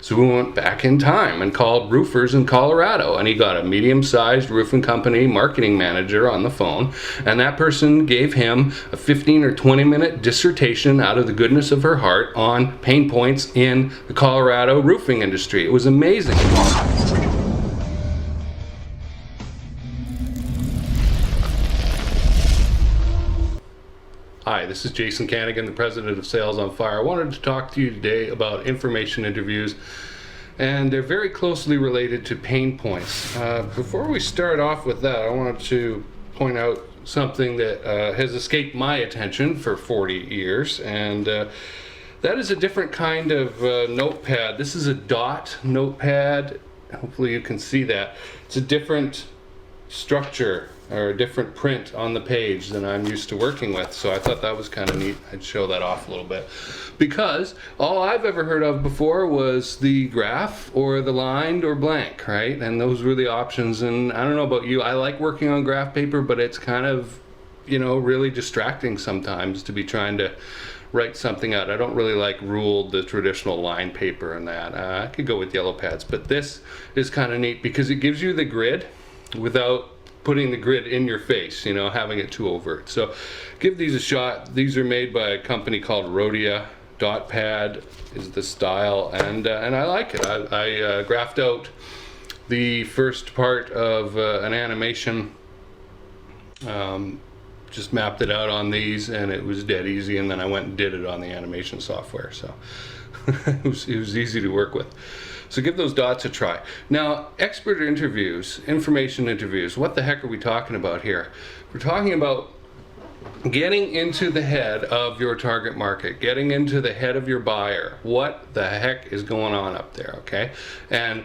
So we went back in time and called roofers in Colorado, and he got a medium-sized roofing company marketing manager on the phone, and that person gave him a 15 or 20-minute dissertation out of the goodness of her heart on pain points in the Colorado roofing industry. It was amazing. Hi, this is Jason Kanigan, the president of Sales on Fire. I wanted to talk to you today about information interviews, and they're very closely related to pain points. Before we start off with that, I wanted to point out something that has escaped my attention for 40 years, and that is a different kind of notepad. This is a dot notepad. Hopefully you can see that. It's a different structure or a different print on the page than I'm used to working with, so I thought that was kind of neat. I'd show that off a little bit, because all I've ever heard of before was the graph or the lined or blank, right? And those were the options. And I don't know about you, I like working on graph paper, but it's kind of, you know, really distracting sometimes to be trying to write something out. I don't really like ruled, the traditional line paper and that. I could go with yellow pads, but this is kind of neat because it gives you the grid without putting the grid in your face, you know, having it too overt. So give these a shot. These are made by a company called Rhodia. Dot pad is the style, and I like it. I graphed out the first part of an animation, just mapped it out on these, and it was dead easy, and then I went and did it on the animation software, so it was easy to work with. So give those dots a try. Now, expert interviews, information interviews, what the heck are we talking about here? We're talking about getting into the head of your target market, getting into the head of your buyer. What the heck is going on up there, okay? And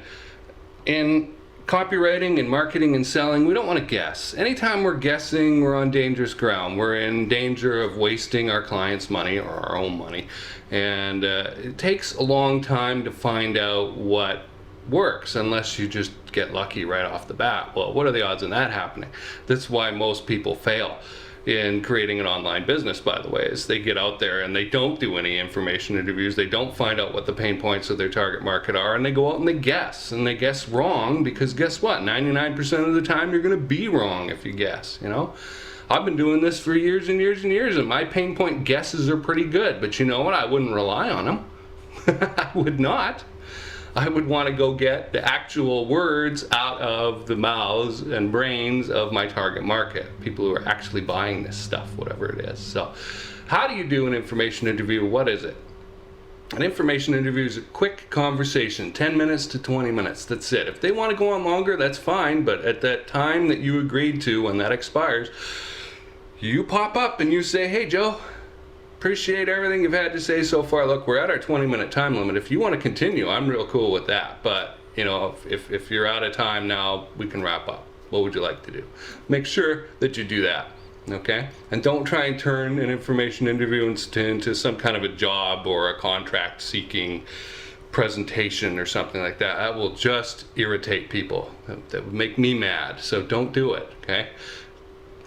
in copywriting and marketing and selling, we don't want to guess. Anytime we're guessing, we're on dangerous ground. We're in danger of wasting our clients' money or our own money. And it takes a long time to find out what works unless you just get lucky right off the bat. Well, what are the odds in that happening? That's why most people fail in creating an online business, by the way, is they get out there and they don't do any information interviews. They don't find out what the pain points of their target market are, and they go out and they guess wrong, because guess what? 99% of the time you're going to be wrong if you guess, you know? I've been doing this for years and years and years, and my pain point guesses are pretty good, but you know what? I wouldn't rely on them. I would not. I would want to go get the actual words out of the mouths and brains of my target market, people who are actually buying this stuff, whatever it is. So how do you do an information interview? What is it? An information interview is a quick conversation, 10 minutes to 20 minutes. That's it. If they want to go on longer, that's fine, but at that time that you agreed to, when that expires, you pop up and you say, "Hey, Joe, appreciate everything you've had to say so far. Look, we're at our 20-minute time limit. If you want to continue, I'm real cool with that. But, you know, if you're out of time now, we can wrap up. What would you like to do?" Make sure that you do that, okay? And don't try and turn an information interview into some kind of a job or a contract-seeking presentation or something like that. That will just irritate people. That would make me mad. So don't do it, okay?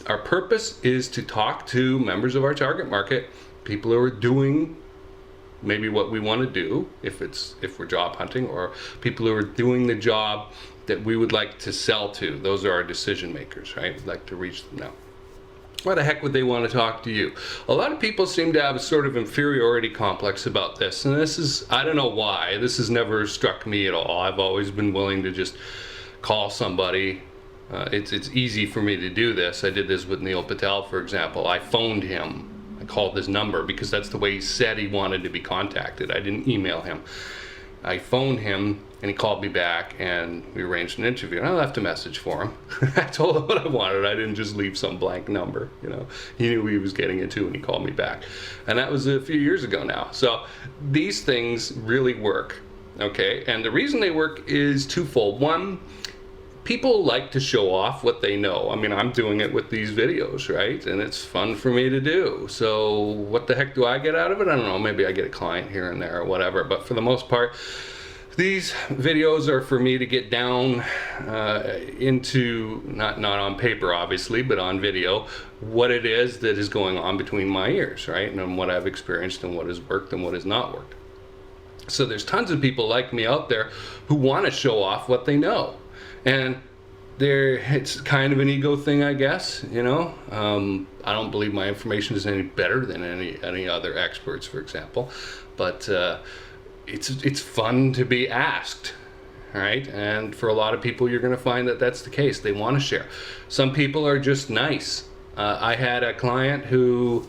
Our purpose is to talk to members of our target market, people who are doing maybe what we want to do, if we're job hunting, or people who are doing the job that we would like to sell to. Those are our decision makers, right? We'd like to reach them now. Why the heck would they want to talk to you? A lot of people seem to have a sort of inferiority complex about this, and this is, I don't know why, this has never struck me at all. I've always been willing to just call somebody. It's easy for me to do this. I did this with Neil Patel, for example. I phoned him. I called his number because that's the way he said he wanted to be contacted. I didn't email him. I phoned him and he called me back and we arranged an interview. And I left a message for him. I told him what I wanted. I didn't just leave some blank number, you know. He knew he was getting into and he called me back. And that was a few years ago now. So these things really work, okay? And the reason they work is twofold. One, people like to show off what they know. I mean, I'm doing it with these videos, right? And it's fun for me to do. So what the heck do I get out of it? I don't know. Maybe I get a client here and there or whatever. But for the most part, these videos are for me to get down into, not on paper obviously, but on video, what it is that is going on between my ears, right? And what I've experienced and what has worked and what has not worked. So there's tons of people like me out there who want to show off what they know. And it's kind of an ego thing, I guess, you know. I don't believe my information is any better than any other experts, for example. But it's fun to be asked, right? And for a lot of people, you're going to find that that's the case. They want to share. Some people are just nice. I had a client who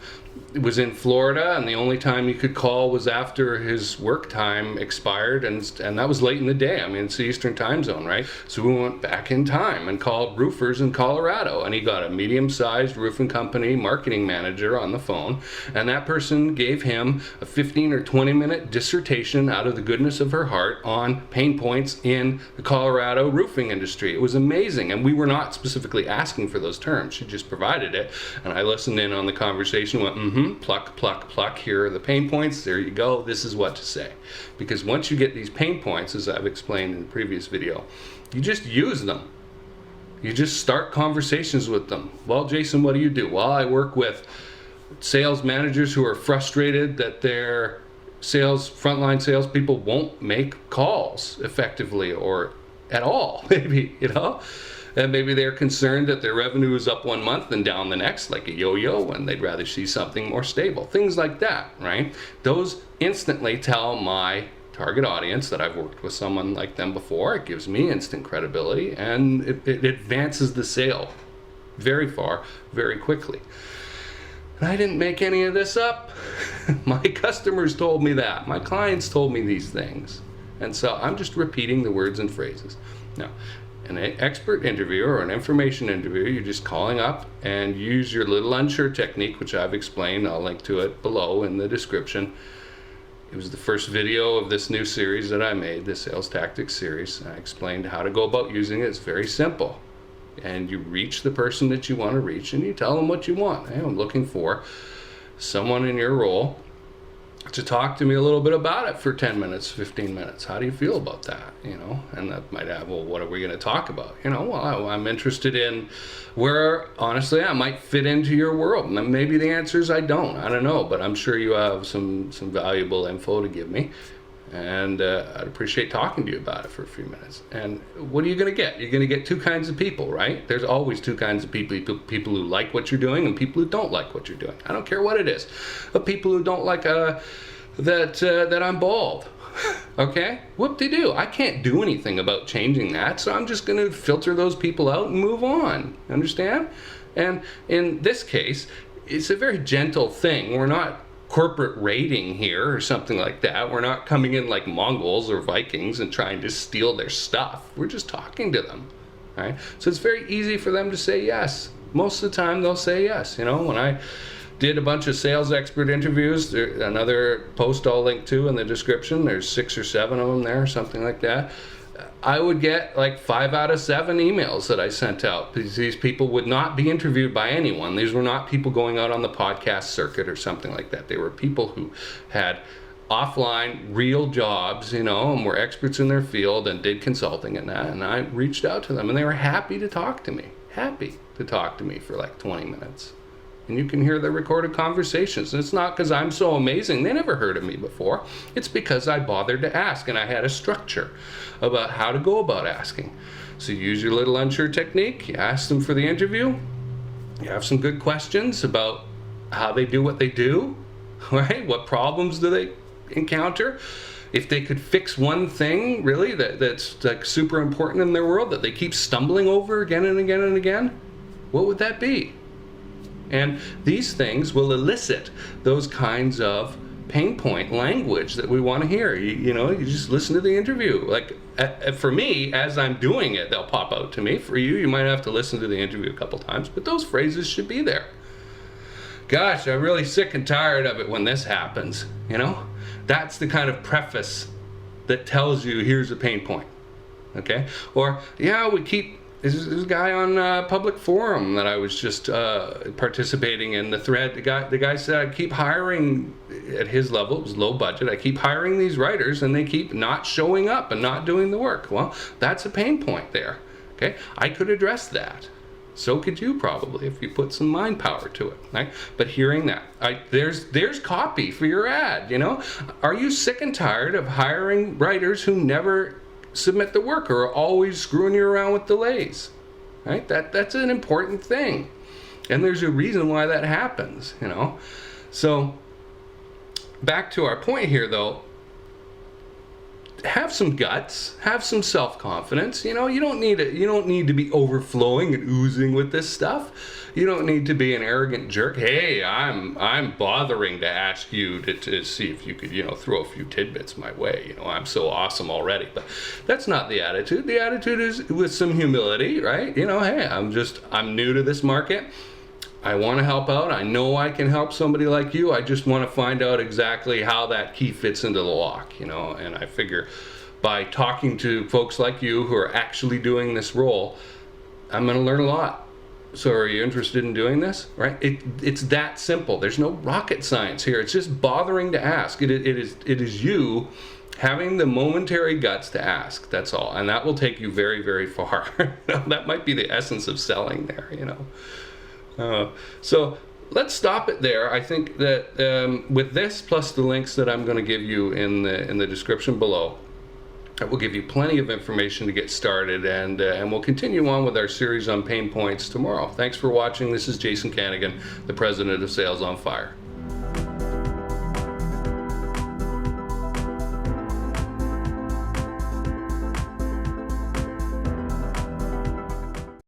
was in Florida, and the only time he could call was after his work time expired, and that was late in the day. I mean, it's the Eastern time zone, right? So we went back in time and called roofers in Colorado, and he got a medium-sized roofing company marketing manager on the phone, and that person gave him a 15 or 20-minute dissertation out of the goodness of her heart on pain points in the Colorado roofing industry. It was amazing, and we were not specifically asking for those terms. She just provided it, and I listened in on the conversation, went, pluck, pluck, pluck. Here are the pain points. There you go. This is what to say. Because once you get these pain points, as I've explained in the previous video, you just use them. You just start conversations with them. Well, Jason, what do you do? Well, I work with sales managers who are frustrated that their frontline salespeople won't make calls effectively or at all, maybe, you know? And maybe they're concerned that their revenue is up one month and down the next, like a yo-yo, and they'd rather see something more stable. Things like that, right? Those instantly tell my target audience that I've worked with someone like them before. It gives me instant credibility, and it advances the sale very far, very quickly. And I didn't make any of this up. My customers told me that. My clients told me these things. And so I'm just repeating the words and phrases. Now, an expert interviewer or an information interviewer, you're just calling up and use your little unsure technique, which I've explained. I'll link to it below in the description. It was the first video of this new series that I made, the Sales Tactics series. I explained how to go about using it. It's very simple. And you reach the person that you want to reach, and you tell them what you want. Hey, I'm looking for someone in your role to talk to me a little bit about it for 10 minutes, 15 minutes. How do you feel about that? You know, and that might have, well, what are we going to talk about? You know, well, I'm interested in where, honestly, I might fit into your world. And maybe the answer is I don't know, but I'm sure you have some valuable info to give me. And I'd appreciate talking to you about it for a few minutes. And what are you going to get? You're going to get two kinds of people, right? There's always two kinds of people who like what you're doing and people who don't like what you're doing. I don't care what it is. But people who don't like that I'm bald. Okay? Whoop-de-doo. I can't do anything about changing that, so I'm just going to filter those people out and move on. Understand? And in this case, it's a very gentle thing. We're not corporate raiding here or something like that. We're not coming in like Mongols or Vikings and trying to steal their stuff. We're just talking to them, right? So it's very easy for them to say yes. Most of the time they'll say yes. You know, when I did a bunch of sales expert interviews, another post I'll link to in the description, there's 6 or 7 of them there, something like that. I would get like 5 out of 7 emails that I sent out. These people would not be interviewed by anyone. These were not people going out on the podcast circuit or something like that. They were people who had offline, real jobs, you know, and were experts in their field and did consulting and that. And I reached out to them, and they were happy to talk to me. Happy to talk to me for like 20 minutes. And you can hear the recorded conversations. And it's not because I'm so amazing. They never heard of me before. It's because I bothered to ask, and I had a structure about how to go about asking. So you use your little unsure technique. You ask them for the interview. You have some good questions about how they do what they do, right? What problems do they encounter? If they could fix one thing, really, that's like super important in their world that they keep stumbling over again and again and again, what would that be? And these things will elicit those kinds of pain point language that we want to hear. You know, you just listen to the interview. Like, for me, as I'm doing it, they'll pop out to me. For you, you might have to listen to the interview a couple times, but those phrases should be there. Gosh, I'm really sick and tired of it when this happens, you know? That's the kind of preface that tells you here's a pain point, okay? Or, yeah, we keep... There's a guy on public forum that I was just participating in the thread. The guy said, I keep hiring at his level, it was low budget, I keep hiring these writers and they keep not showing up and not doing the work. Well, that's a pain point there. Okay, I could address that. So could you probably if you put some mind power to it, right? But hearing that, there's copy for your ad, you know? Are you sick and tired of hiring writers who never submit the work or are always screwing you around with delays, right? That's an important thing. And there's a reason why that happens, you know? So back to our point here though, have some guts, have some self-confidence. You know, you don't need to be overflowing and oozing with this stuff. You don't need to be an arrogant jerk. Hey, I'm bothering to ask you to see if you could, you know, throw a few tidbits my way. You know, I'm so awesome already. But that's not the attitude. The attitude is with some humility, right? You know, hey, I'm new to this market. I want to help out. I know I can help somebody like you. I just want to find out exactly how that key fits into the lock, you know, and I figure by talking to folks like you who are actually doing this role, I'm going to learn a lot. So are you interested in doing this? Right? It's that simple. There's no rocket science here. It's just bothering to ask. It is you having the momentary guts to ask. That's all. And that will take you very, very far. That might be the essence of selling there, you know. So let's stop it there. I think that with this plus the links that I'm going to give you in the description below, that will give you plenty of information to get started, and we'll continue on with our series on pain points tomorrow. Thanks for watching. This is Jason Kanigan, the president of Sales on Fire.